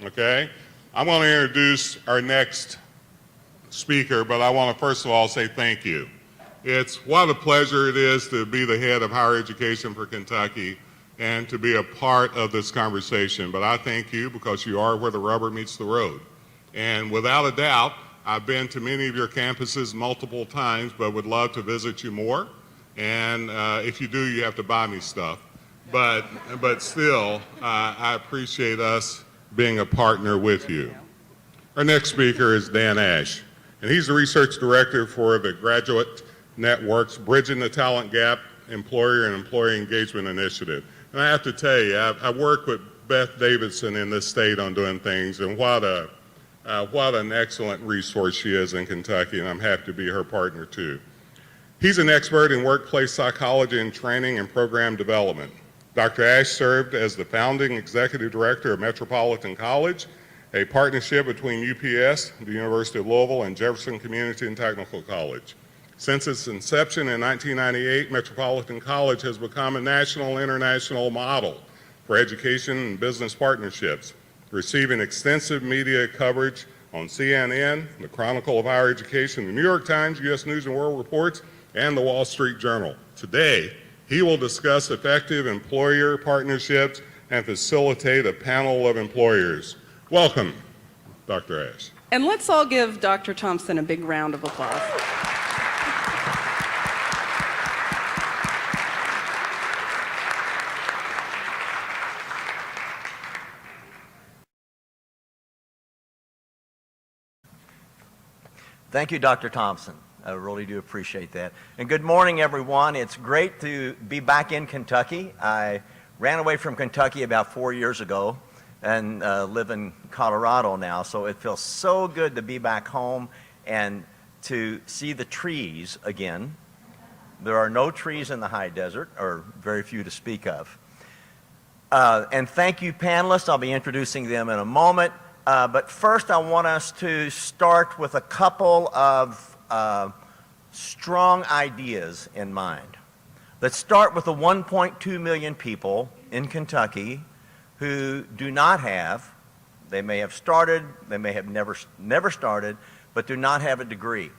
Okay? I'm going to introduce our next speaker, but I want to first of all say thank you. It's what a pleasure it is to be the head of higher education for Kentucky and to be a part of this conversation. But I thank you because you are where the rubber meets the road. And without a doubt, I've been to many of your campuses multiple times, but would love to visit you more. And if you do, you have to buy me stuff. But still, I appreciate us being a partner with you. Our next speaker is Dan Ash, and he's the research director for the Graduate Network's Bridging the Talent Gap Employer and Employee Engagement Initiative. And I have to tell you, I work with Beth Davidson in this state on doing things, and what an excellent resource she is in Kentucky, and I'm happy to be her partner too. He's an expert in workplace psychology and training and program development. Dr. Ash served as the founding executive director of Metropolitan College, a partnership between UPS, the University of Louisville, and Jefferson Community and Technical College. Since its inception in 1998, Metropolitan College has become a national and international model for education and business partnerships, receiving extensive media coverage on CNN, the Chronicle of Higher Education, the New York Times, U.S. News and World Reports, and the Wall Street Journal. Today, he will discuss effective employer partnerships and facilitate a panel of employers. Welcome, Dr. Ash. And let's all give Dr. Thompson a big round of applause. Thank you, Dr. Thompson. I really do appreciate that. And good morning, everyone. It's great to be back in Kentucky. I ran away from Kentucky about 4 years ago and live in Colorado now, so it feels so good to be back home and to see the trees again. There are no trees in the high desert, or very few to speak of. And thank you, panelists. I'll be introducing them in a moment. But first, I want us to start with a couple of strong ideas in mind. Let's start with the 1.2 million people in Kentucky who do not have, they may have started, they may have never started, but do not have a degree.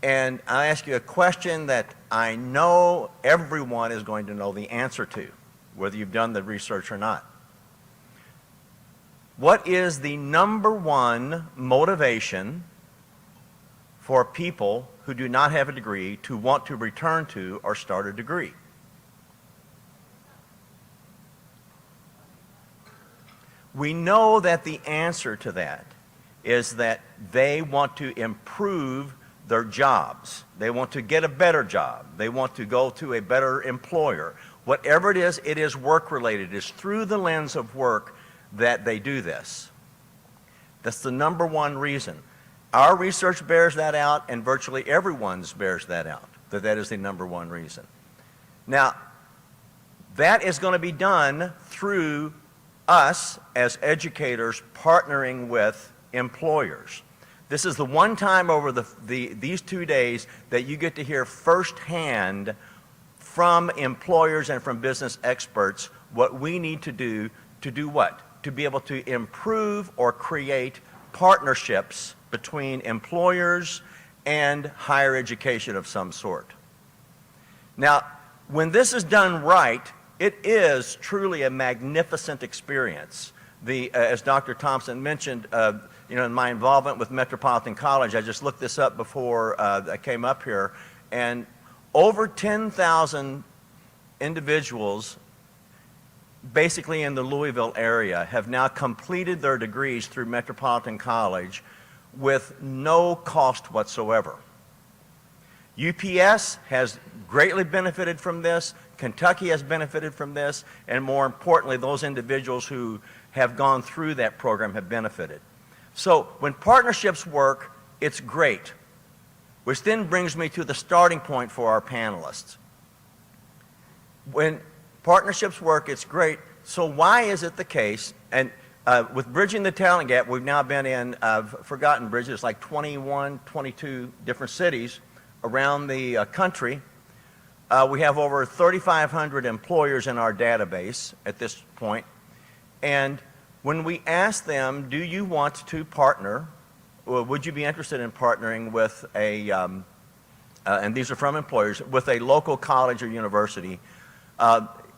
And I ask you a question that I know everyone is going to know the answer to, whether you've done the research or not. What is the number one motivation for people who do not have a degree to want to return to or start a degree? We know that the answer to that is that they want to improve their jobs. They want to get a better job. They want to go to a better employer. Whatever it is work-related. It is through the lens of work that they do this. That's the number one reason. Our research bears that out, and virtually everyone's bears that out, that is the number one reason. Now, that is going to be done through us as educators partnering with employers. This is the one time over these 2 days that you get to hear firsthand from employers and from business experts what we need to do what? To be able to improve or create partnerships between employers and higher education of some sort. Now, when this is done right, it is truly a magnificent experience. As Dr. Thompson mentioned, in my involvement with Metropolitan College, I just looked this up before I came up here, and over 10,000 individuals basically in the Louisville area have now completed their degrees through Metropolitan College with no cost whatsoever. UPS has greatly benefited from this, Kentucky has benefited from this, and more importantly, those individuals who have gone through that program have benefited. So when partnerships work, it's great, which then brings me to the starting point for our panelists. When partnerships work, it's great. So why is it the case, and with Bridging the Talent Gap, we've now been in, I've forgotten bridges, like 21, 22 different cities around the country. We have over 3,500 employers in our database at this point, and When we asked them, do you want to partner, or would you be interested in partnering with a, and these are from employers, with a local college or university,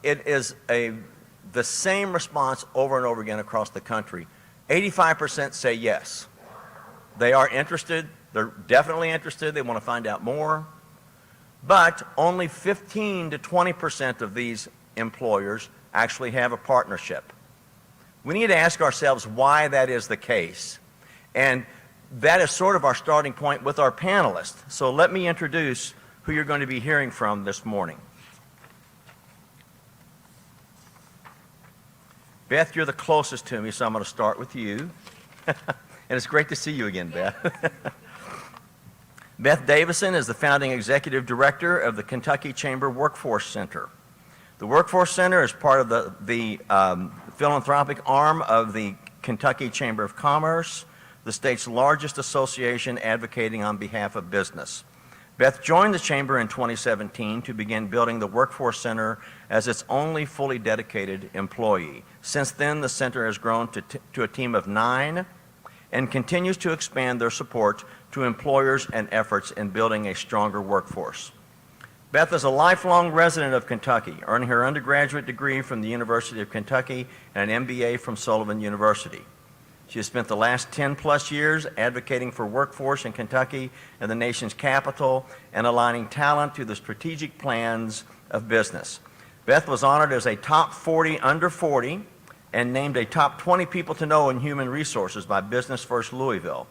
it is the same response over and over again across the country. 85% say yes. They are interested. They're definitely interested. They want to find out more. But only 15 to 20% of these employers actually have a partnership. We need to ask ourselves why that is the case. And that is sort of our starting point with our panelists. So let me introduce who you're going to be hearing from this morning. Beth, you're the closest to me, so I'm going to start with you. And it's great to see you again, Beth. Beth Davison is the founding executive director of the Kentucky Chamber Workforce Center. The Workforce Center is part of the philanthropic arm of the Kentucky Chamber of Commerce, the state's largest association advocating on behalf of business. Beth joined the Chamber in 2017 to begin building the Workforce Center as its only fully dedicated employee. Since then, the center has grown to a team of 9 and continues to expand their support to employers and efforts in building a stronger workforce. Beth is a lifelong resident of Kentucky, earning her undergraduate degree from the University of Kentucky and an MBA from Sullivan University. She has spent the last 10-plus years advocating for workforce in Kentucky and the nation's capital and aligning talent to the strategic plans of business. Beth was honored as a top 40 under 40 and named a top 20 people to know in human resources by Business First Louisville.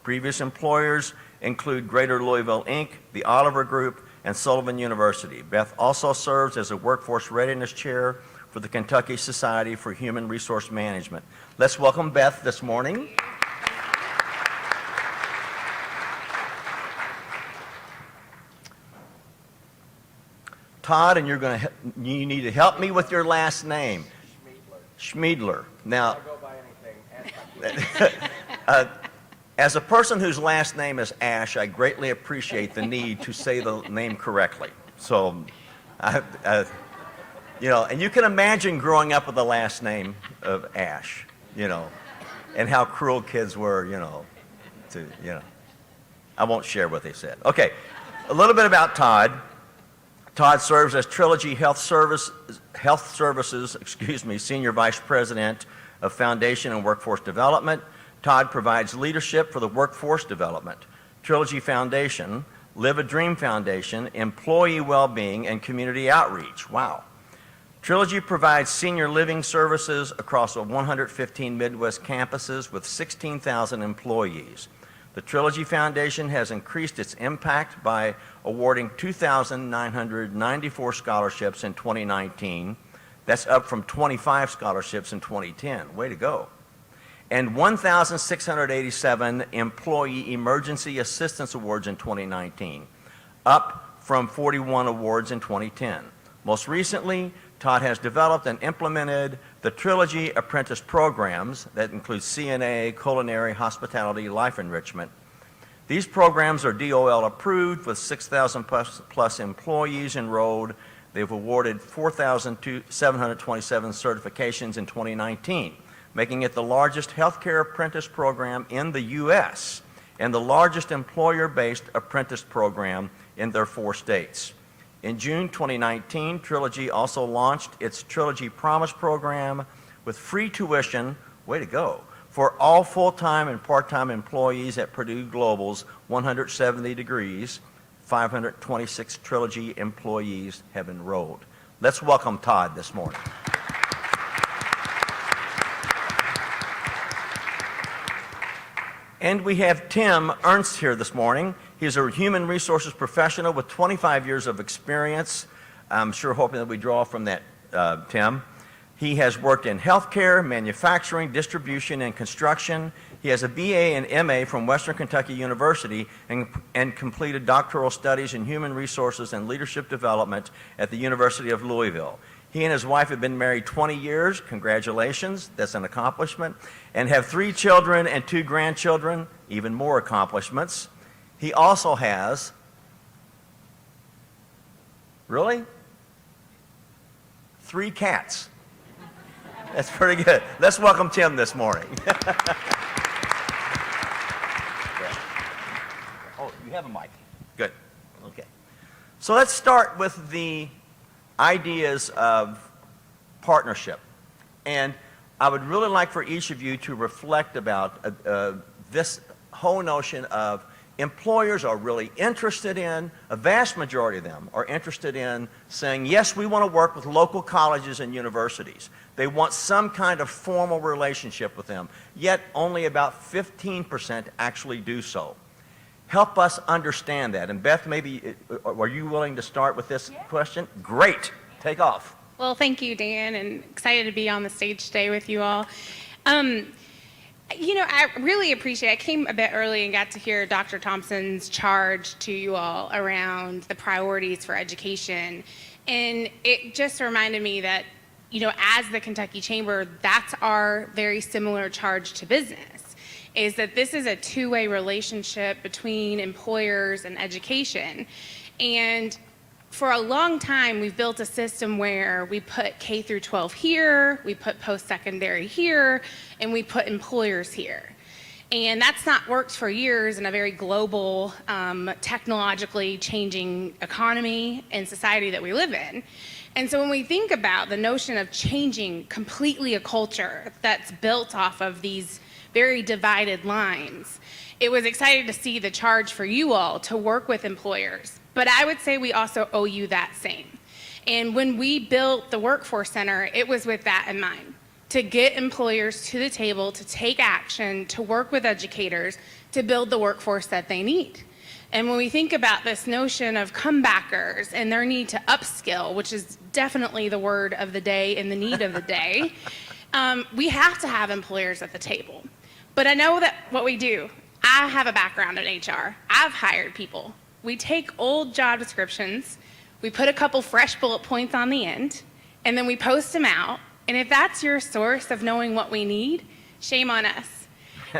Previous employers include Greater Louisville, Inc., the Oliver Group, and Sullivan University. Beth also serves as a workforce readiness chair for the Kentucky Society for Human Resource Management. Let's welcome Beth this morning. Todd, and you need to help me with your last name. Schmiedler. Now, as a person whose last name is Ash, I greatly appreciate the need to say the name correctly. So, you know, and you can imagine growing up with the last name of Ash, you know, and how cruel kids were, you know, I won't share what they said. Okay, a little bit about Todd. Todd serves as Trilogy Health Services, Senior Vice President of Foundation and Workforce Development. Todd provides leadership for the workforce development, Trilogy Foundation, Live a Dream Foundation, employee well-being, and community outreach. Wow. Trilogy provides senior living services across 115 Midwest campuses with 16,000 employees. The Trilogy Foundation has increased its impact by awarding 2,994 scholarships in 2019. That's up from 25 scholarships in 2010. Way to go. And 1,687 Employee Emergency Assistance Awards in 2019, up from 41 awards in 2010. Most recently, Todd has developed and implemented the Trilogy Apprentice programs that include CNA, culinary, hospitality, life enrichment. These programs are DOL approved with 6,000 plus employees enrolled. They've awarded 4,727 certifications in 2019, making it the largest healthcare apprentice program in the U.S. and the largest employer-based apprentice program in their 4 states. In June 2019, Trilogy also launched its Trilogy Promise program with free tuition, way to go, for all full-time and part-time employees at Purdue Global's 170 degrees. 526 Trilogy employees have enrolled. Let's welcome Todd this morning. And we have Tim Ernst here this morning. He's a human resources professional with 25 years of experience. I'm sure hoping that we draw from that, Tim. He has worked in healthcare, manufacturing, distribution, and construction. He has a BA and MA from Western Kentucky University and completed doctoral studies in human resources and leadership development at the University of Louisville. He and his wife have been married 20 years. Congratulations, that's an accomplishment. And have 3 children and 2 grandchildren, even more accomplishments. He also has, really? 3 cats. That's pretty good. Let's welcome Tim this morning. Oh, you have a mic. Good. Okay. So let's start with the ideas of partnership. And I would really like for each of you to reflect about this whole notion of employers are really interested in, a vast majority of them are interested in saying, yes, we want to work with local colleges and universities. They want some kind of formal relationship with them, yet only about 15% actually do so. Help us understand that. And Beth, maybe, are you willing to start with this question? Great. Take off. Well, thank you, Dan, and excited to be on the stage today with you all. You know, I really appreciate, I came a bit early and got to hear Dr. Thompson's charge to you all around the priorities for education. And it just reminded me that, you know, as the Kentucky Chamber, that's our very similar charge to business, is that this is a two-way relationship between employers and education. And for a long time, we've built a system where we put K through 12 here, we put post-secondary here, and we put employers here. And that's not worked for years in a very global, technologically changing economy and society that we live in. And so when we think about the notion of changing completely a culture that's built off of these very divided lines, it was exciting to see the charge for you all to work with employers. But I would say we also owe you that same. And when we built the Workforce Center, it was with that in mind, to get employers to the table, to take action, to work with educators, to build the workforce that they need. And when we think about this notion of comebackers and their need to upskill, which is definitely the word of the day and the need of the day, we have to have employers at the table. But I know that what we do, I have a background in HR. I've hired people. We take old job descriptions, we put a couple fresh bullet points on the end, and then we post them out. And if that's your source of knowing what we need, shame on us.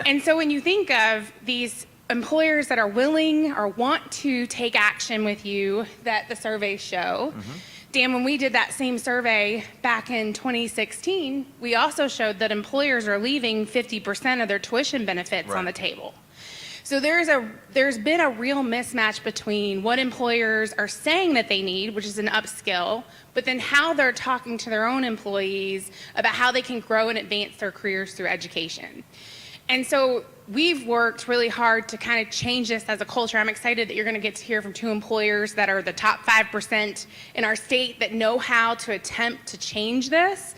And so when you think of these employers that are willing or want to take action with you that the surveys show, Dan, when we did that same survey back in 2016, we also showed that employers are leaving 50% of their tuition benefits on the table. So there's been a real mismatch between what employers are saying that they need, which is an upskill, but then how they're talking to their own employees about how they can grow and advance their careers through education. And so we've worked really hard to kind of change this as a culture. I'm excited that you're going to get to hear from two employers that are the top 5% in our state that know how to attempt to change this.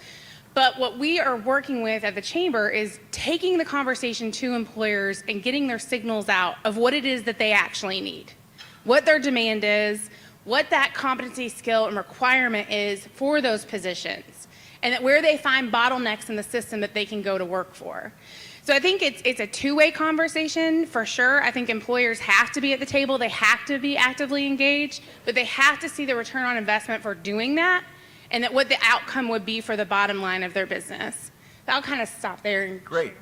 But what we are working with at the Chamber is taking the conversation to employers and getting their signals out of what it is that they actually need, what their demand is, what that competency, skill, and requirement is for those positions, and that where they find bottlenecks in the system that they can go to work for. So I think it's a two-way conversation for sure. I think employers have to be at the table, they have to be actively engaged, but they have to see the return on investment for doing that, and that what the outcome would be for the bottom line of their business. So I'll kind of stop there. Great.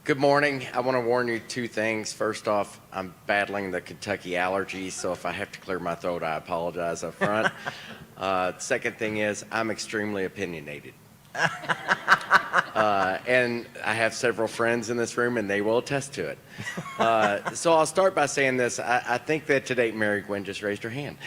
Good morning. I want to warn you two things. First off, I'm battling the Kentucky allergies, so if I have to clear my throat, I apologize up front. Second thing is, I'm extremely opinionated. And I have several friends in this room, and they will attest to it. So I'll start by saying this. I think that today, Mary Gwen just raised her hand.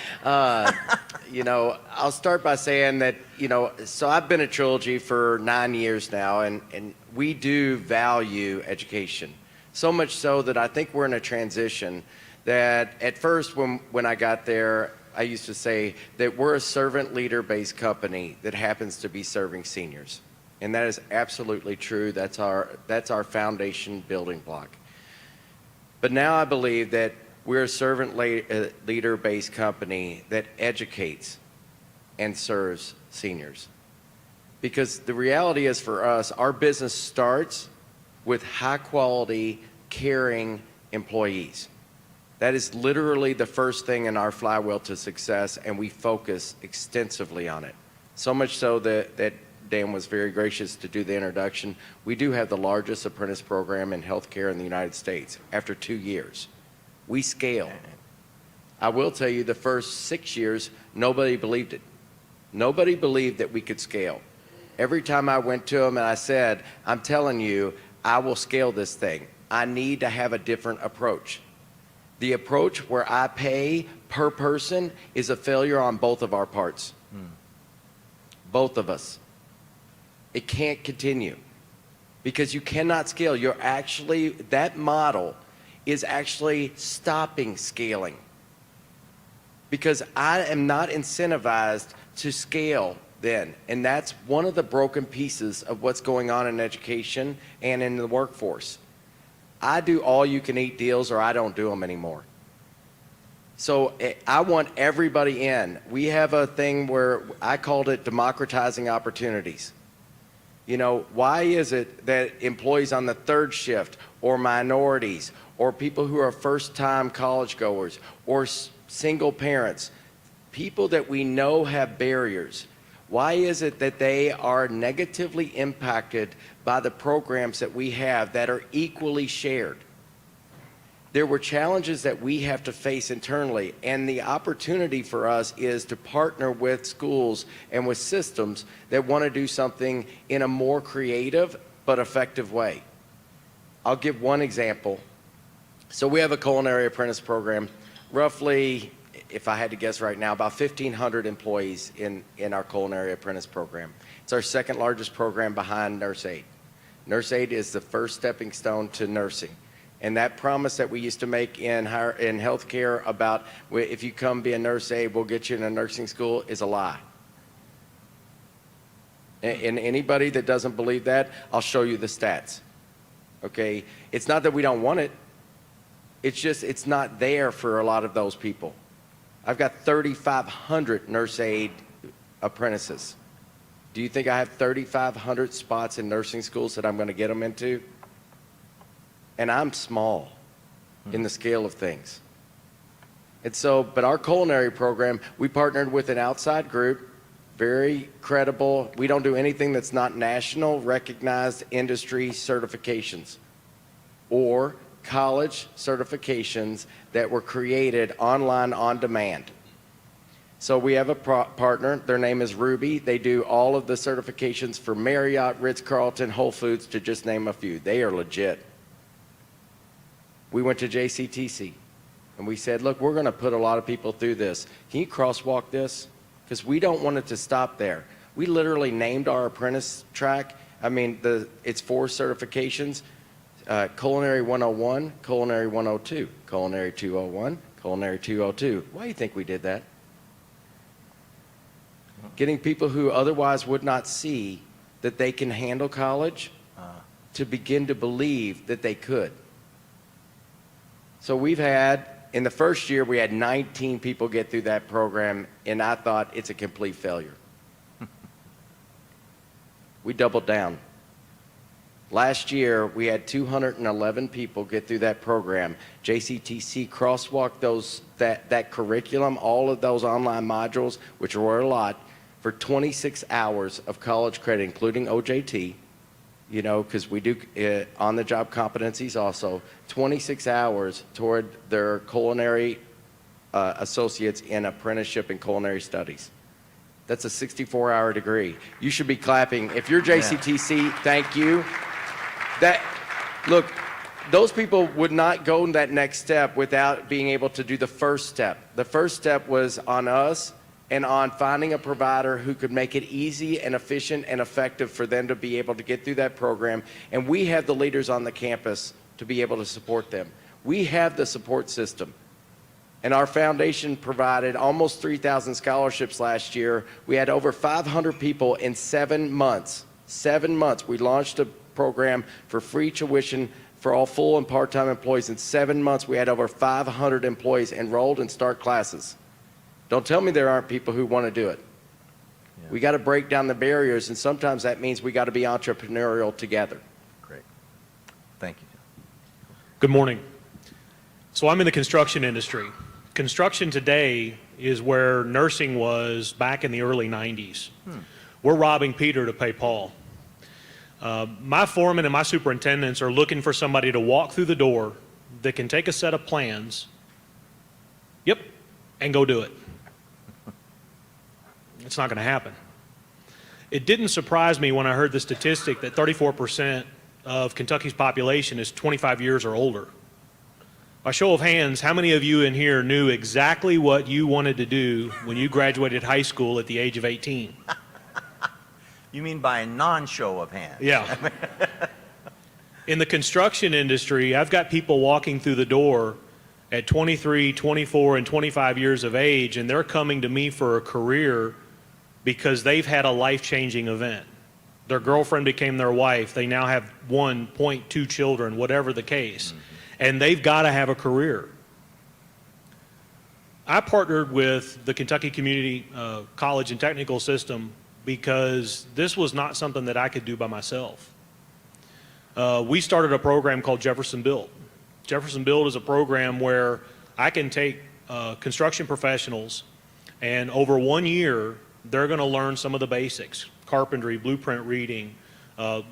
You know, I'll start by saying that, you know, so I've been at Trilogy for 9 years now, and we do value education. So much so that I think we're in a transition that at first when I got there, I used to say that we're a servant leader-based company that happens to be serving seniors. And that is absolutely true. That's our foundation building block. But now I believe that we're a servant leader-based company that educates and serves seniors. Because the reality is for us, our business starts with high-quality, caring employees. That is literally the first thing in our flywheel to success, and we focus extensively on it. So much so that Dan was very gracious to do the introduction. We do have the largest apprentice program in healthcare in the United States after 2 years. We scale. I will tell you the first 6 years, nobody believed it. Nobody believed that we could scale. Every time I went to them and I said, I'm telling you, I will scale this thing. I need to have a different approach. The approach where I pay per person is a failure on both of our parts. Both of us. It can't continue because you cannot scale. That model is actually stopping scaling because I am not incentivized to scale then. And that's one of the broken pieces of what's going on in education and in the workforce. I do all you can eat deals or I don't do them anymore. So I want everybody in. We have a thing where I called it democratizing opportunities. You know, why is it that employees on the third shift or minorities or people who are first-time college goers or single parents, people that we know have barriers, why is it that they are negatively impacted by the programs that we have that are equally shared? There were challenges that we have to face internally, and the opportunity for us is to partner with schools and with systems that want to do something in a more creative but effective way. I'll give one example. So we have a culinary apprentice program, roughly, if I had to guess right now, about 1,500 employees in our culinary apprentice program. It's our second largest program behind Nurse Aid. Nurse Aid is the first stepping stone to nursing. And that promise that we used to make in healthcare about if you come be a nurse aide, we'll get you in a nursing school is a lie. And anybody that doesn't believe that, I'll show you the stats. Okay? It's not that we don't want it. It's just it's not there for a lot of those people. I've got 3,500 nurse aide apprentices. Do you think I have 3,500 spots in nursing schools that I'm going to get them into? And I'm small in the scale of things. And so, but our culinary program, we partnered with an outside group, very credible. We don't do anything that's not national recognized industry certifications or college certifications that were created online on demand. So we have a partner, their name is Ruby. They do all of the certifications for Marriott, Ritz-Carlton, Whole Foods, to just name a few. They are legit. We went to JCTC and we said, look, we're going to put a lot of people through this. Can you crosswalk this? Because we don't want it to stop there. We literally named our apprentice track. I mean, it's 4 certifications, Culinary 101, Culinary 102, Culinary 201, Culinary 202. Why do you think we did that? Getting people who otherwise would not see that they can handle college to begin to believe that they could. So we've had, in the first year, we had 19 people get through that program, and I thought it's a complete failure. We doubled down. Last year, we had 211 people get through that program. JCTC crosswalked that curriculum, all of those online modules, which were a lot, for 26 hours of college credit, including OJT. You know, because we do on-the-job competencies also, 26 hours toward their culinary associates in apprenticeship and culinary studies. That's a 64-hour degree. You should be clapping. If you're JCTC, thank you. Look, those people would not go that next step without being able to do the first step. The first step was on us and on finding a provider who could make it easy and efficient and effective for them to be able to get through that program. And we have the leaders on the campus to be able to support them. We have the support system. And our foundation provided almost 3,000 scholarships last year. We had over 500 people in 7 months. 7 months. We launched a program for free tuition for all full and part-time employees. In 7 months, we had over 500 employees enrolled and start classes. Don't tell me there aren't people who want to do it. Yeah. We got to break down the barriers, and sometimes that means we got to be entrepreneurial together. Great. Thank you. Good morning. So I'm in the construction industry. Construction today is where nursing was back in the early 90s. We're robbing Peter to pay Paul. My foreman and my superintendents are looking for somebody to walk through the door that can take a set of plans, and go do it. It's not going to happen. It didn't surprise me when I heard the statistic that 34% of Kentucky's population is 25 years or older. By show of hands, how many of you in here knew exactly what you wanted to do when you graduated high school at the age of 18? You mean by a non-show of hands? Yeah. In the construction industry, I've got people walking through the door at 23, 24, and 25 years of age, and they're coming to me for a career because they've had a life-changing event. Their girlfriend became their wife. They now have 1.2 children, whatever the case. And they've got to have a career. I partnered with the Kentucky Community College and Technical System because this was not something that I could do by myself. We started a program called Jefferson Build. Jefferson Build is a program where I can take construction professionals, and over 1 year, they're going to learn some of the basics: carpentry, blueprint reading,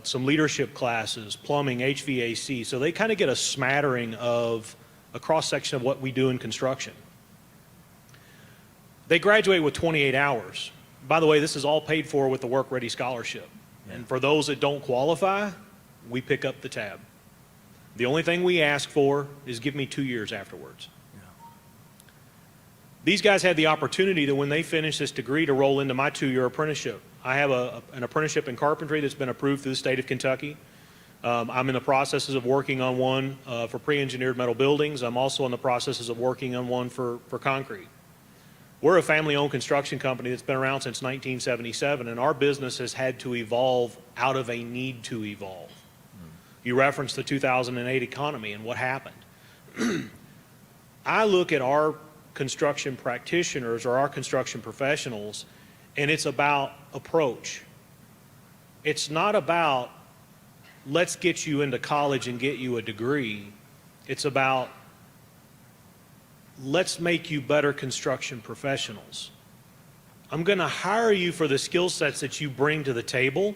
some leadership classes, plumbing, HVAC. So they kind of get a smattering of a cross-section of what we do in construction. They graduate with 28 hours. By the way, this is all paid for with the Work Ready Scholarship. And for those that don't qualify, we pick up the tab. The only thing we ask for is give me 2 years afterwards. These guys had the opportunity that when they finish this degree to roll into my 2-year apprenticeship. I have an apprenticeship in carpentry that's been approved through the state of Kentucky. I'm in the processes of working on one for pre-engineered metal buildings. I'm also in the processes of working on one for concrete. We're a family-owned construction company that's been around since 1977, and our business has had to evolve out of a need to evolve. You referenced the 2008 economy and what happened. I look at our construction practitioners or our construction professionals, and it's about approach. It's not about let's get you into college and get you a degree. It's about let's make you better construction professionals. I'm going to hire you for the skill sets that you bring to the table,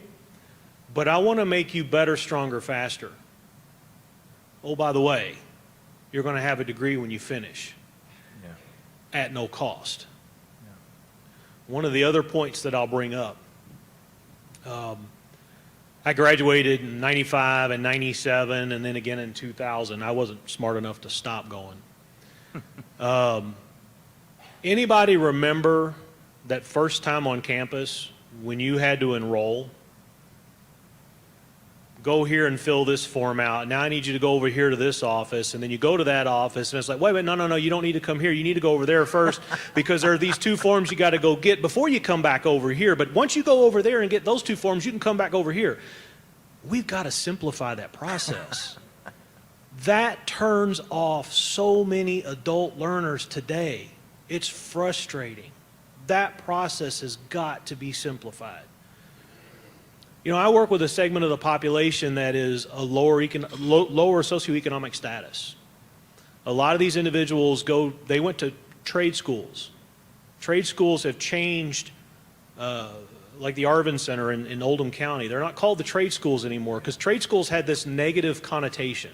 but I want to make you better, stronger, faster. Oh, by the way, you're going to have a degree when you finish. At no cost. One of the other points that I'll bring up, I graduated in 95 and 97 and then again in 2000. I wasn't smart enough to stop going. Anybody remember that first time on campus when you had to enroll? Go here and fill this form out. Now I need you to go over here to this office. And then you go to that office, and it's like, wait, no, you don't need to come here. You need to go over there first because there are these 2 forms you got to go get before you come back over here. But once you go over there and get those 2 forms, you can come back over here. We've got to simplify that process. That turns off so many adult learners today. It's frustrating. That process has got to be simplified. You know, I work with a segment of the population that is a lower socioeconomic status. A lot of these individuals they went to trade schools. Trade schools have changed, like the Arvin Center in Oldham County. They're not called the trade schools anymore because trade schools had this negative connotation.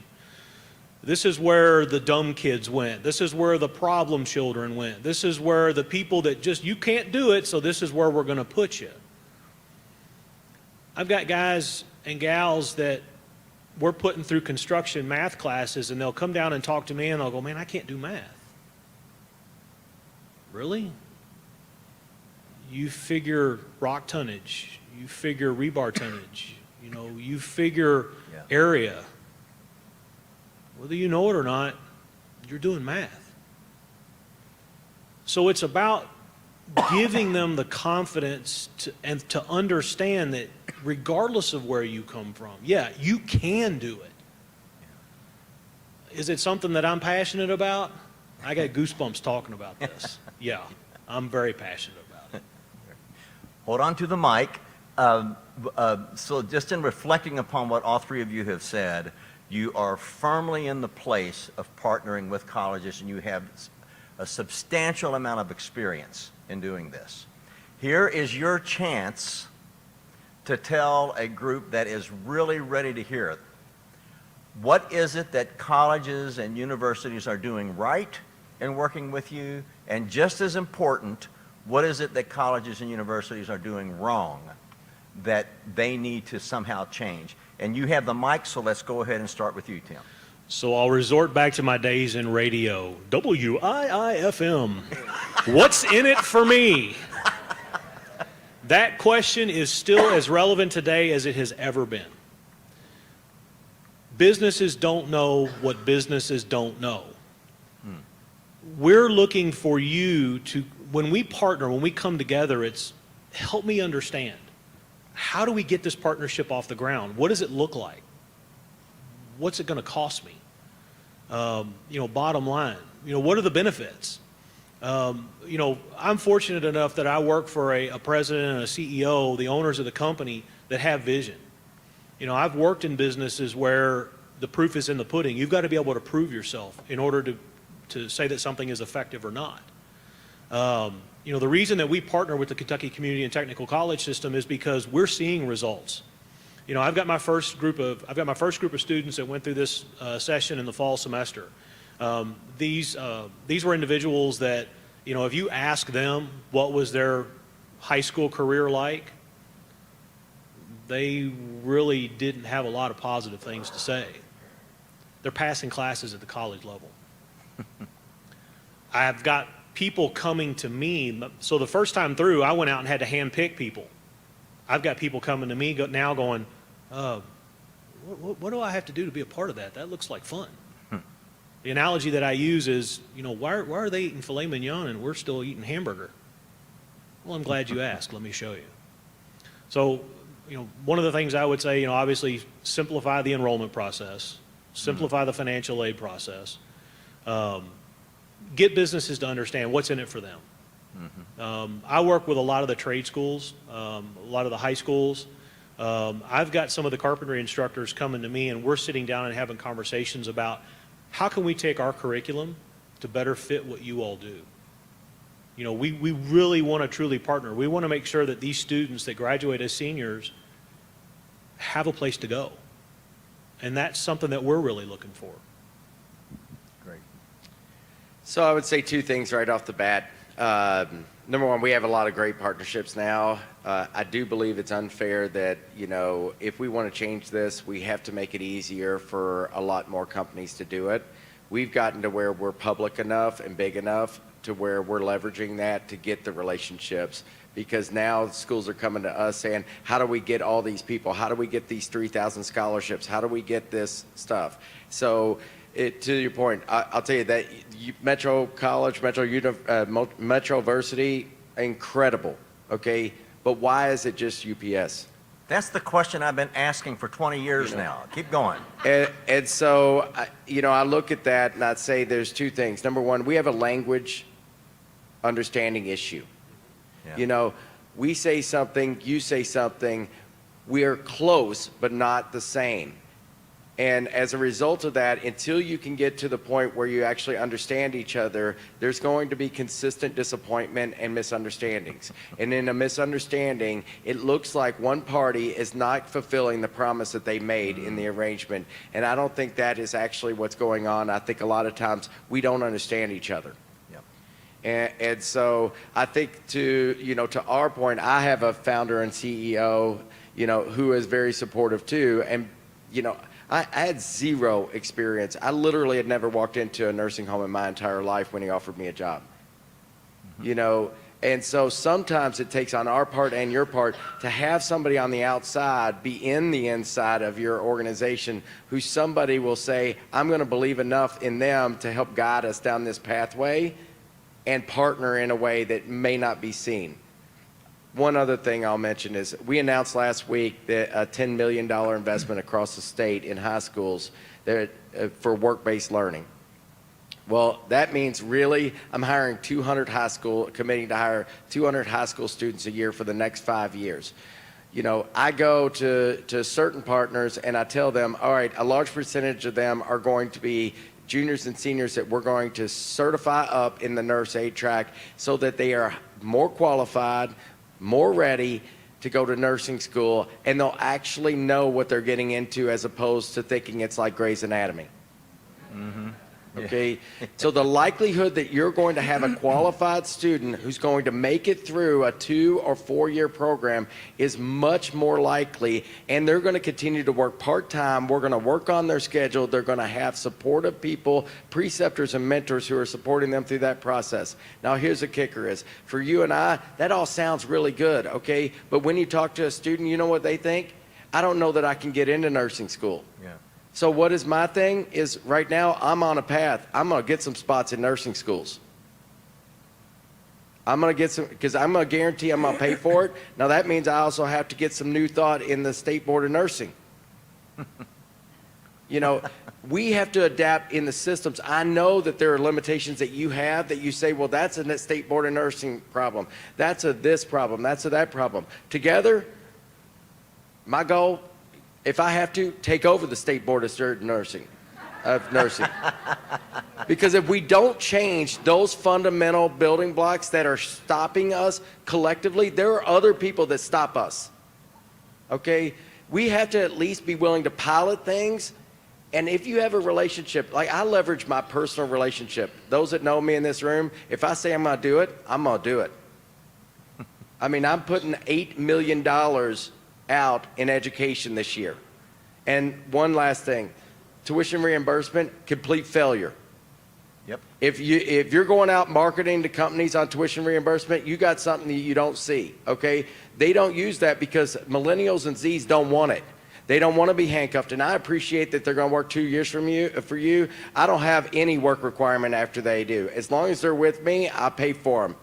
This is where the dumb kids went. This is where the problem children went. This is where the people that just, you can't do it, so this is where we're going to put you. I've got guys and gals that we're putting through construction math classes, and they'll come down and talk to me, and I'll go, man, I can't do math. Really? You figure rock tonnage. You figure rebar tonnage. You know, you figure area. Whether you know it or not, you're doing math. So it's about giving them the confidence to understand that regardless of where you come from, yeah, you can do it. Is it something that I'm passionate about? I got goosebumps talking about this. Yeah, I'm very passionate about it. Hold on to the mic. So just in reflecting upon what all 3 of you have said, you are firmly in the place of partnering with colleges, and you have a substantial amount of experience in doing this. Here is your chance to tell a group that is really ready to hear it. What is it that colleges and universities are doing right in working with you? And just as important, what is it that colleges and universities are doing wrong that they need to somehow change. And you have the mic, so let's go ahead and start with you, Tim. So I'll resort back to my days in radio. WIIFM. What's in it for me? That question is still as relevant today as it has ever been. Businesses don't know what businesses don't know. We're looking for you to, when we partner, when we come together, it's help me understand. How do we get this partnership off the ground? What does it look like? What's it going to cost me? Bottom line, what are the benefits? I'm fortunate enough that I work for a president and a CEO, the owners of the company, that have vision. I've worked in businesses where the proof is in the pudding. You've got to be able to prove yourself in order to say that something is effective or not. The reason that we partner with the Kentucky Community and Technical College System is because we're seeing results. I've got my first group of students that went through this session in the fall semester. These were individuals that, if you ask them what was their high school career like, they really didn't have a lot of positive things to say. They're passing classes at the college level. I've got people coming to me. So the first time through, I went out and had to handpick people. I've got people coming to me now going, what do I have to do to be a part of that? That looks like fun. The analogy that I use is, why are they eating filet mignon and we're still eating hamburger? Well, I'm glad you asked. Let me show you. So, one of the things I would say, obviously simplify the enrollment process, simplify the financial aid process, get businesses to understand what's in it for them. I work with a lot of the trade schools, a lot of the high schools. I've got some of the carpentry instructors coming to me, and we're sitting down and having conversations about how can we take our curriculum to better fit what you all do. We really want to truly partner. We want to make sure that these students that graduate as seniors have a place to go. And that's something that we're really looking for. Great. So I would say two things right off the bat. Number one, we have a lot of great partnerships now. I do believe it's unfair that, if we want to change this, we have to make it easier for a lot more companies to do it. We've gotten to where we're public enough and big enough to where we're leveraging that to get the relationships, because now schools are coming to us saying, how do we get all these people? How do we get these 3,000 scholarships? How do we get this stuff? So to your point, I'll tell you that Metro College, Metroversity, incredible, okay? But why is it just UPS? That's the question I've been asking for 20 years now. Keep going. And so, I look at that and I'd say there's two things. Number one, we have a language understanding issue. Yeah. We say something, you say something, we are close but not the same. And as a result of that, until you can get to the point where you actually understand each other, there's going to be consistent disappointment and misunderstandings. And in a misunderstanding, it looks like one party is not fulfilling the promise that they made in the arrangement. And I don't think that is actually what's going on. I think a lot of times we don't understand each other. And so I think to our point, I have a founder and CEO, who is very supportive too. And, I had zero experience. I literally had never walked into a nursing home in my entire life when he offered me a job. And so sometimes it takes on our part and your part to have somebody on the outside be in the inside of your organization who somebody will say, I'm going to believe enough in them to help guide us down this pathway and partner in a way that may not be seen. One other thing I'll mention is we announced last week that a $10 million investment across the state in high schools for work-based learning. Well, that means really I'm hiring committing to hire 200 high school students a year for the next 5 years. I go to certain partners and I tell them, all right, a large percentage of them are going to be juniors and seniors that we're going to certify up in the nurse aid track so that they are more qualified, more ready to go to nursing school, and they'll actually know what they're getting into as opposed to thinking it's like Grey's Anatomy. Okay, so the likelihood that you're going to have a qualified student who's going to make it through a 2 or 4 year program is much more likely, and they're going to continue to work part-time. We're going to work on their schedule. They're going to have supportive people, preceptors and mentors who are supporting them through that process. Now here's the kicker is, for you and I, that all sounds really good, okay, but when you talk to a student, you know what they think? I don't know that I can get into nursing school. Yeah. So what is my thing is right now I'm on a path. I'm going to get some spots in nursing schools. I'm going to get some, because I'm going to guarantee I'm going to pay for it. Now that means I also have to get some new thought in the State Board of Nursing. You know, we have to adapt in the systems. I know that there are limitations that you have that you say, well, that's a State Board of Nursing problem. That's a this problem. That's a that problem. Together, my goal, if I have to, take over the State Board of Nursing. Because if we don't change those fundamental building blocks that are stopping us collectively, there are other people that stop us. Okay? We have to at least be willing to pilot things. And if you have a relationship, like I leverage my personal relationship. Those that know me in this room, if I say I'm going to do it, I'm going to do it. I mean, I'm putting $8 million out in education this year. And one last thing, tuition reimbursement, complete failure. Yep. If you're going out marketing to companies on tuition reimbursement, you got something that you don't see, okay? They don't use that because millennials and Zs don't want it. They don't want to be handcuffed, and I appreciate that they're going to work 2 years for you. I don't have any work requirement after they do. As long as they're with me, I pay for them.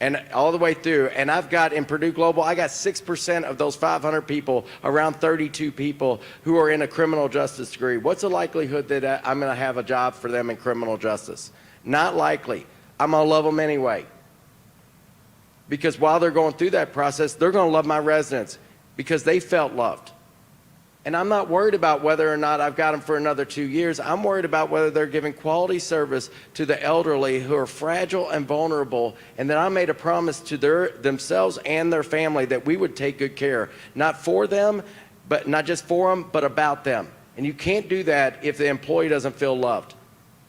And all the way through, and I've got in Purdue Global, I got 6% of those 500 people, around 32 people who are in a criminal justice degree. What's the likelihood that I'm going to have a job for them in criminal justice? Not likely. I'm going to love them anyway. Because while they're going through that process, they're going to love my residents because they felt loved. And I'm not worried about whether or not I've got them for another 2 years. I'm worried about whether they're giving quality service to the elderly who are fragile and vulnerable, and that I made a promise to themselves and their family that we would take good care, not for them, but not just for them, but about them. And you can't do that if the employee doesn't feel loved.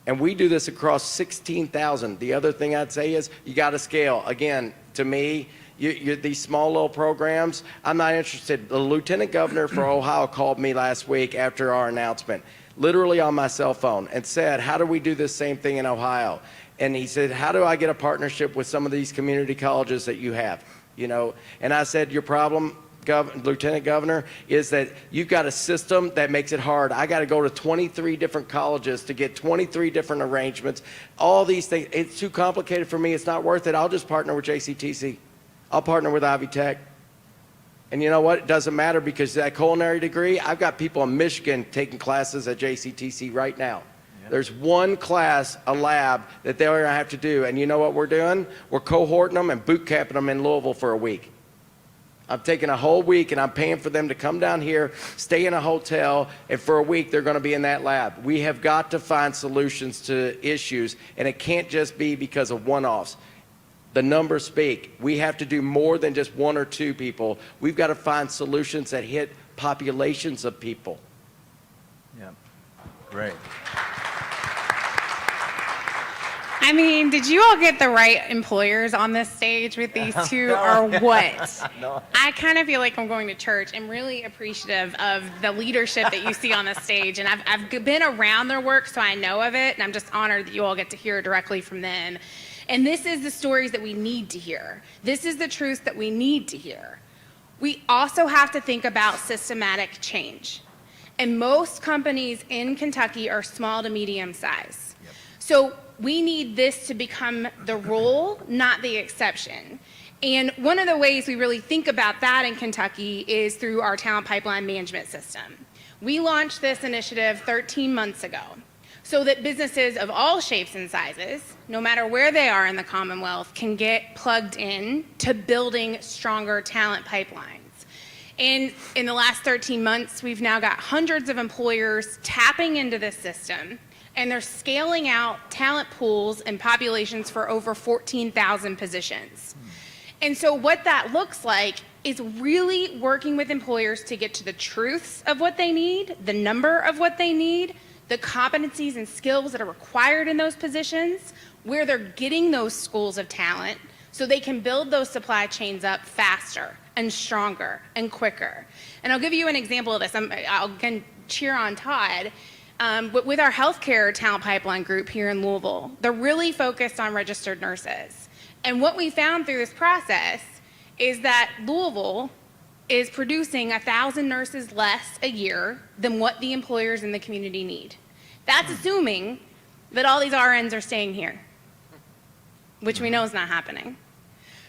And we do this across 16,000. The other thing I'd say is you got to scale. Again, to me, these small little programs, I'm not interested. The lieutenant governor for Ohio called me last week after our announcement, literally on my cell phone, and said, how do we do this same thing in Ohio? And he said, how do I get a partnership with some of these community colleges that you have? You know, and I said, your problem, Lieutenant Governor, is that you've got a system that makes it hard. I got to go to 23 different colleges to get 23 different arrangements. All these things, it's too complicated for me. It's not worth it. I'll just partner with JCTC. I'll partner with Ivy Tech. And you know what? It doesn't matter because that culinary degree, I've got people in Michigan taking classes at JCTC right now. Yep. There's one class, a lab, that they're going to have to do. And you know what we're doing? We're cohorting them and boot camping them in Louisville for a week. I'm taking a whole week and I'm paying for them to come down here, stay in a hotel, and for a week they're going to be in that lab. We have got to find solutions to issues, and it can't just be because of one-offs. The numbers speak. We have to do more than just 1 or 2 people. We've got to find solutions that hit populations of people. Yeah, great. I mean, did you all get the right employers on this stage with these two or what? No. I kind of feel like I'm going to church. I'm really appreciative of the leadership that you see on the stage. And I've been around their work, so I know of it. And I'm just honored that you all get to hear directly from them. And this is the stories that we need to hear. This is the truth that we need to hear. We also have to think about systematic change. And most companies in Kentucky are small to medium size. Yep. So we need this to become the rule, not the exception. And one of the ways we really think about that in Kentucky is through our talent pipeline management system. We launched this initiative 13 months ago so that businesses of all shapes and sizes, no matter where they are in the Commonwealth, can get plugged in to building stronger talent pipelines. And in the last 13 months, we've now got hundreds of employers tapping into this system, and they're scaling out talent pools and populations for over 14,000 positions. And so what that looks like is really working with employers to get to the truths of what they need, the number of what they need, the competencies and skills that are required in those positions, where they're getting those schools of talent, so they can build those supply chains up faster and stronger and quicker. And I'll give you an example of this. I'll again cheer on Todd. But with our healthcare talent pipeline group here in Louisville, they're really focused on registered nurses. And what we found through this process is that Louisville is producing 1,000 nurses less a year than what the employers in the community need. That's assuming that all these RNs are staying here, which we know is not happening.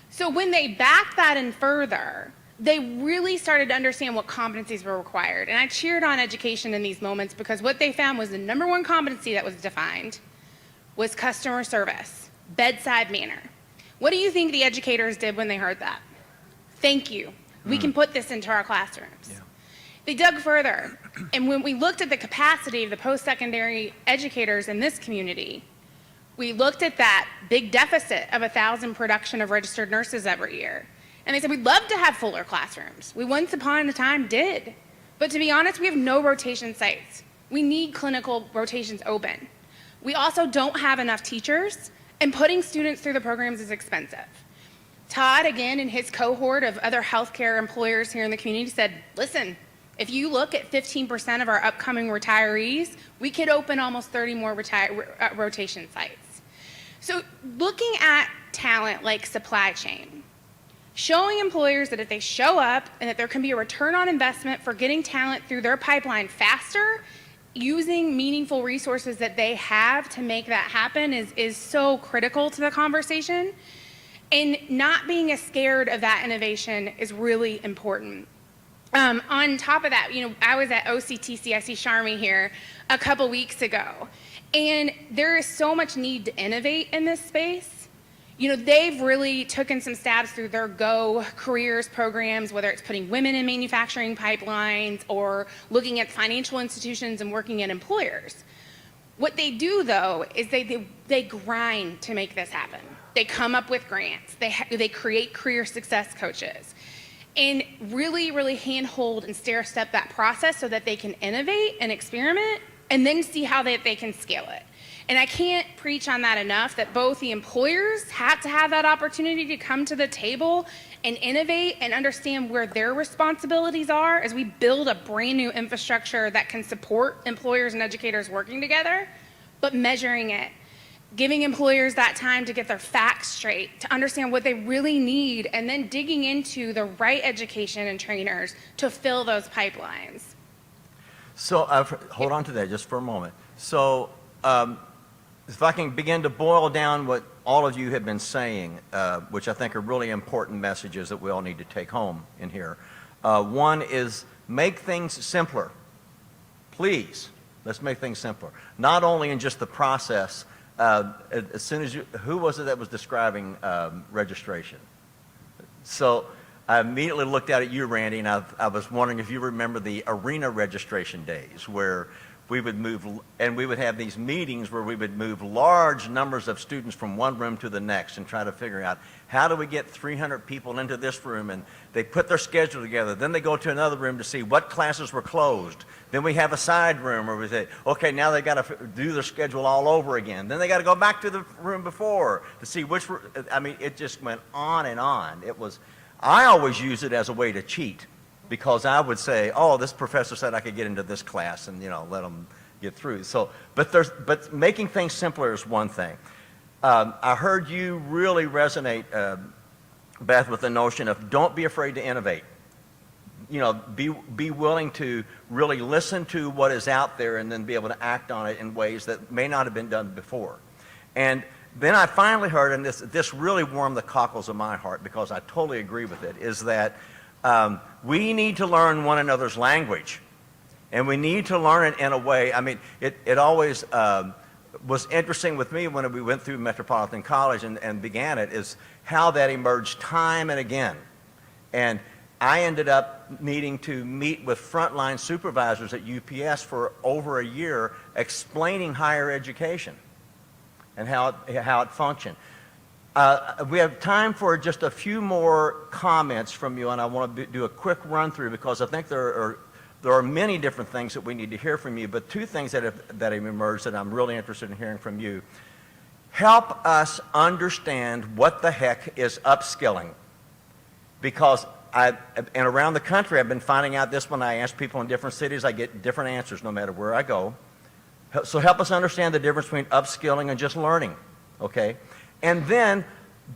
So when they backed that in further, they really started to understand what competencies were required. And I cheered on education in these moments because what they found was the number one competency that was defined was customer service, bedside manner. What do you think the educators did when they heard that? Thank you. We can put this into our classrooms. Yeah. They dug further, and when we looked at the capacity of the post-secondary educators in this community, we looked at that big deficit of 1,000 production of registered nurses every year. And they said, we'd love to have fuller classrooms. We once upon a time did. But to be honest, we have no rotation sites. We need clinical rotations open. We also don't have enough teachers, and putting students through the programs is expensive. Todd, again, and his cohort of other healthcare employers here in the community said, listen, if you look at 15% of our upcoming retirees, we could open almost 30 more rotation sites. So looking at talent like supply chain, showing employers that if they show up and that there can be a return on investment for getting talent through their pipeline faster, using meaningful resources that they have to make that happen is so critical to the conversation. And not being as scared of that innovation is really important. On top of that, I was at OCTC, I see Sharmi here, a couple weeks ago. And there is so much need to innovate in this space. They've really taken some stabs through their Go Careers programs, whether it's putting women in manufacturing pipelines or looking at financial institutions and working at employers. What they do, though, is they grind to make this happen. They come up with grants. They create career success coaches and really, really handhold and stair-step that process so that they can innovate and experiment and then see how they can scale it. And I can't preach on that enough, that both the employers had to have that opportunity to come to the table and innovate and understand where their responsibilities are as we build a brand new infrastructure that can support employers and educators working together, but measuring it, giving employers that time to get their facts straight, to understand what they really need, and then digging into the right education and trainers to fill those pipelines. So hold on to that just for a moment. So if I can begin to boil down what all of you have been saying, which I think are really important messages that we all need to take home in here. One is make things simpler. Please, let's make things simpler. Not only in just the process. As soon as who was it that was describing registration? So I immediately looked out at you, Randy, and I was wondering if you remember the arena registration days where we would move, and we would have these meetings where we would move large numbers of students from one room to the next and try to figure out how do we get 300 people into this room, and they put their schedule together. Then they go to another room to see what classes were closed. Then we have a side room where we say, okay, now they got to do their schedule all over again. Then they got to go back to the room before to see which, it just went on and on. I always use it as a way to cheat, because I would say, oh, this professor said I could get into this class, and let them get through. So, but making things simpler is one thing. I heard you really resonate, Beth, with the notion of don't be afraid to innovate. Be willing to really listen to what is out there and then be able to act on it in ways that may not have been done before. And then I finally heard, and this really warmed the cockles of my heart because I totally agree with it, is that we need to learn one another's language. And we need to learn it in a way, it always was interesting with me when we went through Metropolitan College and began it, is how that emerged time and again. And I ended up needing to meet with frontline supervisors at UPS for over a year explaining higher education and how it functioned. We have time for just a few more comments from you, and I want to do a quick run through because I think there There are many different things that we need to hear from you, but two things that have emerged that I'm really interested in hearing from you. Help us understand what the heck is upskilling. Because and around the country, I've been finding out this when I ask people in different cities, I get different answers no matter where I go. So help us understand the difference between upskilling and just learning, okay? And then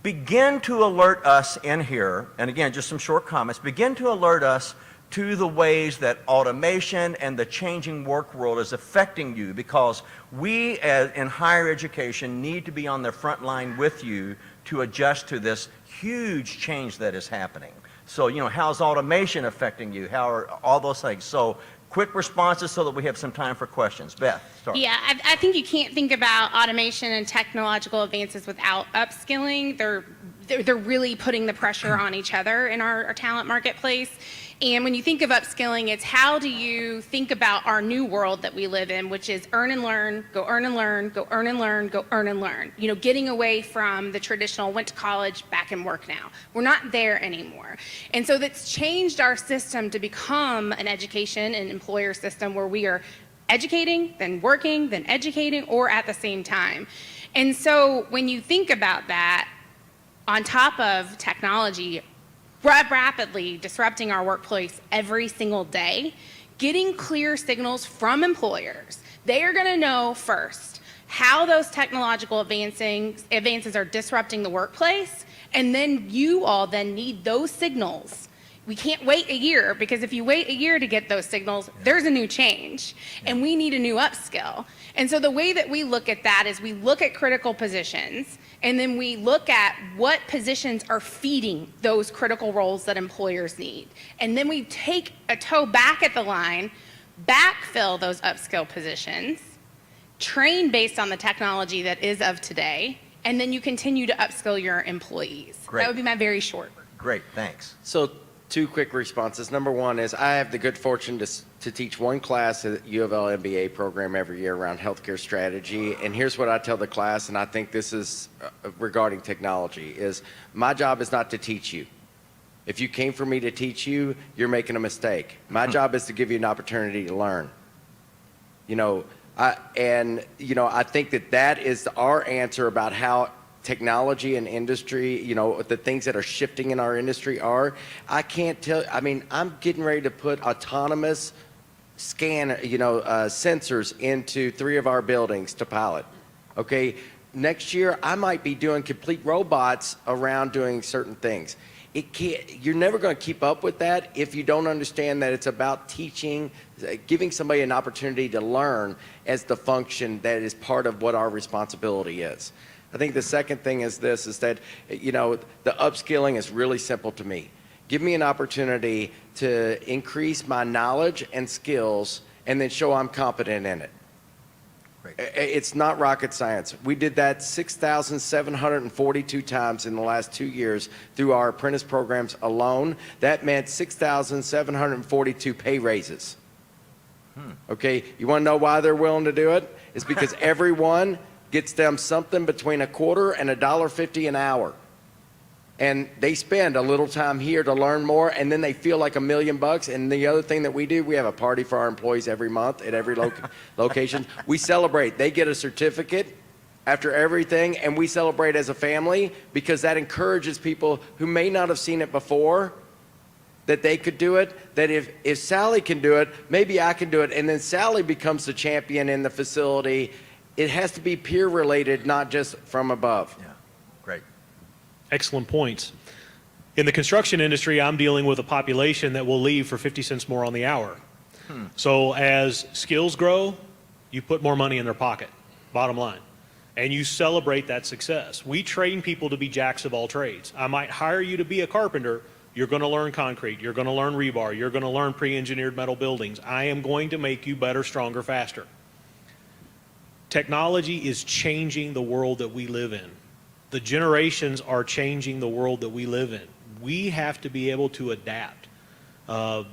begin to alert us in here, and again, just some short comments, begin to alert us to the ways that automation and the changing work world is affecting you, because we in higher education need to be on the front line with you to adjust to this huge change that is happening. So, you know, how's automation affecting you? How are all those things? So, quick responses so that we have some time for questions. Beth, start. Yeah, I think you can't think about automation and technological advances without upskilling. They're really putting the pressure on each other in our talent marketplace. And when you think of upskilling, it's how do you think about our new world that we live in, which is earn and learn, go earn and learn, go earn and learn, go earn and learn. You know, getting away from the traditional went to college, back and work now. We're not there anymore. And so that's changed our system to become an education and employer system where we are educating, then working, then educating, or at the same time. And so when you think about that, on top of technology rapidly disrupting our workplace every single day, getting clear signals from employers. They are going to know first how those technological advances are disrupting the workplace, and then you all then need those signals. We can't wait a year, because if you wait a year to get those signals, there's a new change, and we need a new upskill. And so the way that we look at that is we look at critical positions, and then we look at what positions are feeding those critical roles that employers need. And then we take a toe back at the line, backfill those upskill positions, train based on the technology that is of today, and then you continue to upskill your employees. Great. That would be my very short. Great, thanks. So two quick responses. Number one is I have the good fortune to teach one class at U of L MBA program every year around healthcare strategy. And here's what I tell the class, and I think this is regarding technology, is my job is not to teach you. If you came for me to teach you, you're making a mistake. My job is to give you an opportunity to learn. You know, I think that is our answer about how technology and industry, you know, the things that are shifting in our industry are. I can't tell, I mean, I'm getting ready to put autonomous sensors into 3 of our buildings to pilot. Okay, next year I might be doing complete robots around doing certain things. You're never going to keep up with that if you don't understand that it's about teaching, giving somebody an opportunity to learn as the function that is part of what our responsibility is. I think the second thing is this, is that, you know, the upskilling is really simple to me. Give me an opportunity to increase my knowledge and skills and then show I'm competent in it. Great. It's not rocket science. We did that 6,742 times in the last 2 years through our apprentice programs alone. That meant 6,742 pay raises. Okay, you want to know why they're willing to do it? It's because everyone gets them something between $0.25 and $1.50 an hour. And they spend a little time here to learn more, and then they feel like $1 million. And the other thing that we do, we have a party for our employees every month at every location. We celebrate. They get a certificate after everything, and we celebrate as a family, because that encourages people who may not have seen it before that they could do it, that if Sally can do it, maybe I can do it. And then Sally becomes the champion in the facility. It has to be peer related, not just from above. Yeah, great. Excellent points. In the construction industry, I'm dealing with a population that will leave for 50 cents more on the hour. So as skills grow, you put more money in their pocket, bottom line. And you celebrate that success. We train people to be jacks of all trades. I might hire you to be a carpenter. You're going to learn concrete. You're going to learn rebar. You're going to learn pre-engineered metal buildings. I am going to make you better, stronger, faster. Technology is changing the world that we live in. The generations are changing the world that we live in. We have to be able to adapt.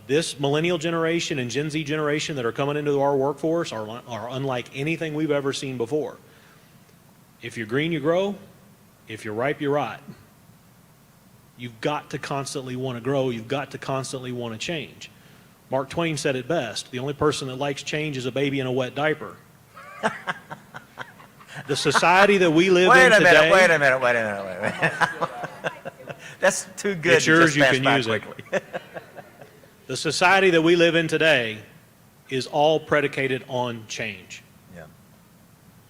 This millennial generation and Gen Z generation that are coming into our workforce are unlike anything we've ever seen before. If you're green, you grow. If you're ripe, you rot. You've got to constantly want to grow. You've got to constantly want to change. Mark Twain said it best: the only person that likes change is a baby in a wet diaper. The society that we live in today. Wait a minute. That's too good It's to yours, just you pass can by use it. quickly. The society that we live in today is all predicated on change. Yeah.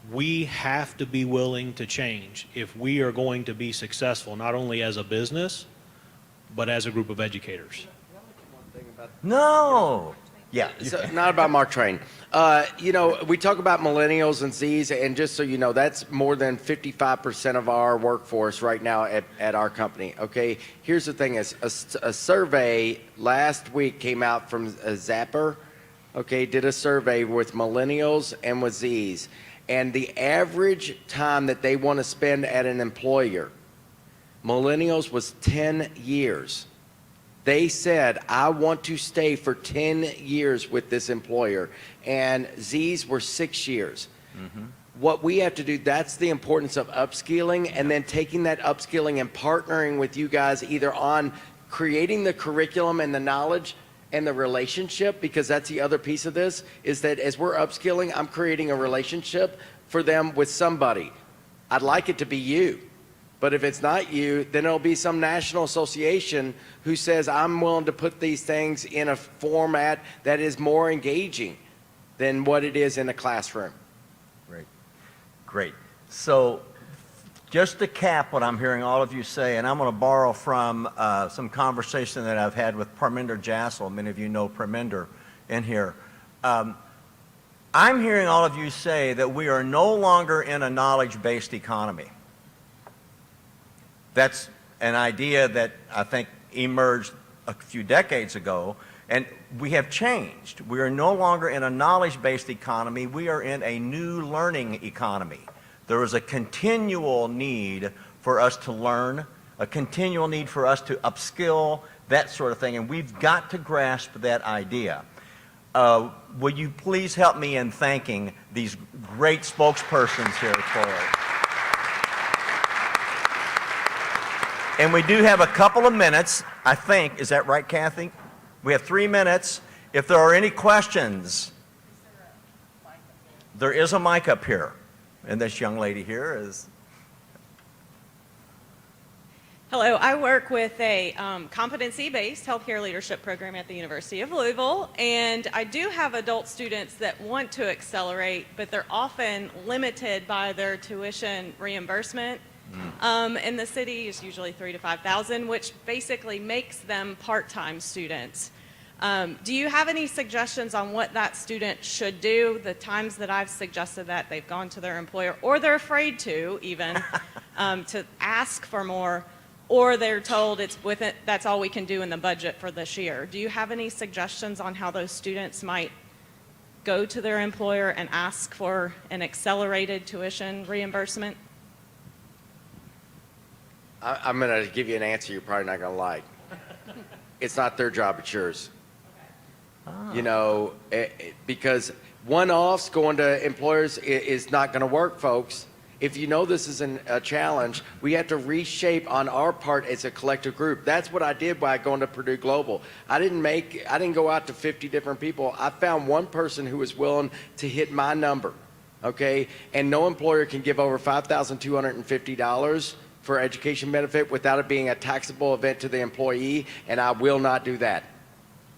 We have to be willing to change if we are going to be successful, not only as a business, but as a group of educators. No. Yeah. So, not about Mark Twain. You know, we talk about millennials and Zs, and just so you know, that's more than 55% of our workforce right now at our company. Okay, here's the thing: is a survey last week came out from Zapper. Okay, did a survey with millennials and with Zs, and the average time that they want to spend at an employer, millennials was 10 years. They said, I want to stay for 10 years with this employer. And Z's were 6 years. Mm-hmm. What we have to do, that's the importance of upskilling, and then taking that upskilling and partnering with you guys either on creating the curriculum and the knowledge and the relationship, because that's the other piece of this, is that as we're upskilling, I'm creating a relationship for them with somebody. I'd like it to be you. But if it's not you, then it'll be some national association who says, I'm willing to put these things in a format that is more engaging than what it is in a classroom. Great. So just to cap what I'm hearing all of you say, and I'm going to borrow from some conversation that I've had with Parminder Jassal. Many of you know Parminder in here. I'm hearing all of you say that we are no longer in a knowledge-based economy. That's an idea that I think emerged a few decades ago, and we have changed. We are no longer in a knowledge-based economy. We are in a new learning economy. There is a continual need for us to learn, a continual need for us to upskill, that sort of thing, and we've got to grasp that idea. Will you please help me in thanking these great spokespersons here for it? And we do have a couple of minutes, I think. Is that right, Kathy? We have 3 minutes. If there are any questions, there is a mic up here. And this young lady here is... Hello, I work with a competency-based healthcare leadership program at the University of Louisville, and I do have adult students that want to accelerate, but they're often limited by their tuition reimbursement. In the city is usually $3,000 to $5,000, which basically makes them part-time students. Do you have any suggestions on what that student should do? The times that I've suggested that, they've gone to their employer, or they're afraid to even, to ask for more, or they're told that's all we can do in the budget for this year. Do you have any suggestions on how those students might go to their employer and ask for an accelerated tuition reimbursement? I'm going to give you an answer you're probably not going to like. It's not their job, it's yours. You know, because one-offs going to employers is not going to work, folks. If you know this is a challenge, we have to reshape on our part as a collective group. That's what I did by going to Purdue Global. I didn't go out to 50 different people. I found one person who was willing to hit my number, okay? And no employer can give over $5,250 for education benefit without it being a taxable event to the employee, and I will not do that.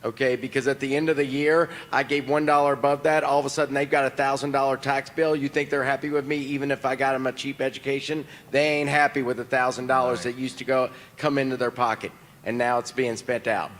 Okay, because at the end of the year, I gave $1 above that. All of a sudden, they've got a $1,000 tax bill. You think they're happy with me, even if I got them a cheap education? They ain't happy with the $1,000 that used to come into their pocket, and now it's being spent out.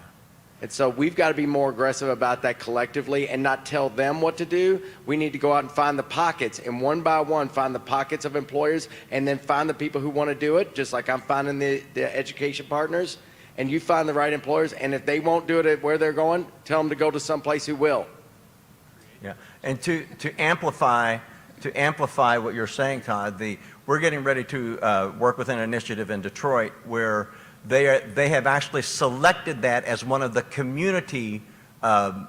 And so we've got to be more aggressive about that collectively and not tell them what to do. We need to go out and find the pockets, and one by one, find the pockets of employers, and then find the people who want to do it, just like I'm finding the education partners. And you find the right employers, and if they won't do it at where they're going, tell them to go to someplace who will. Yeah, and to amplify what you're saying, Todd, we're getting ready to work with an initiative in Detroit where they have actually selected that as one of the community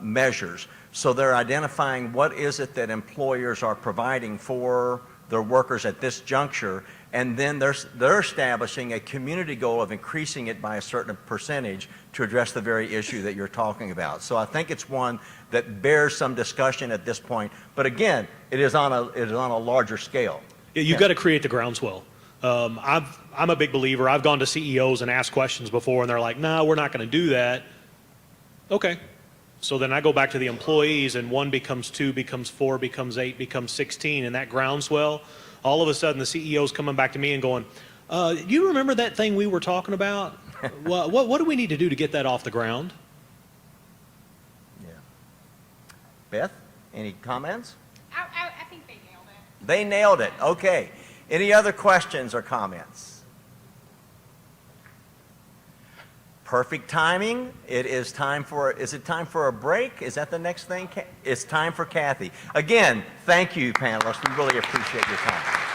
measures. So they're identifying what is it that employers are providing for their workers at this juncture, and then they're establishing a community goal of increasing it by a certain percentage to address the very issue that you're talking about. So I think it's one that bears some discussion at this point. But again, it is on a larger scale. You've got to create the groundswell. I'm a big believer. I've gone to CEOs and asked questions before, and they're like, no, we're not going to do that. Okay. So then I go back to the employees, and 1 becomes 2, becomes 4, becomes 8, becomes 16, and that groundswell, all of a sudden the CEO's coming back to me and going, you remember that thing we were talking about? What do we need to do to get that off the ground? Yeah. Beth, any comments? I think they nailed it. They nailed it. Okay. Any other questions or comments? Perfect timing. Is it time for a break? Is that the next thing? It's time for Kathy. Again, thank you, panelists. We really appreciate your time.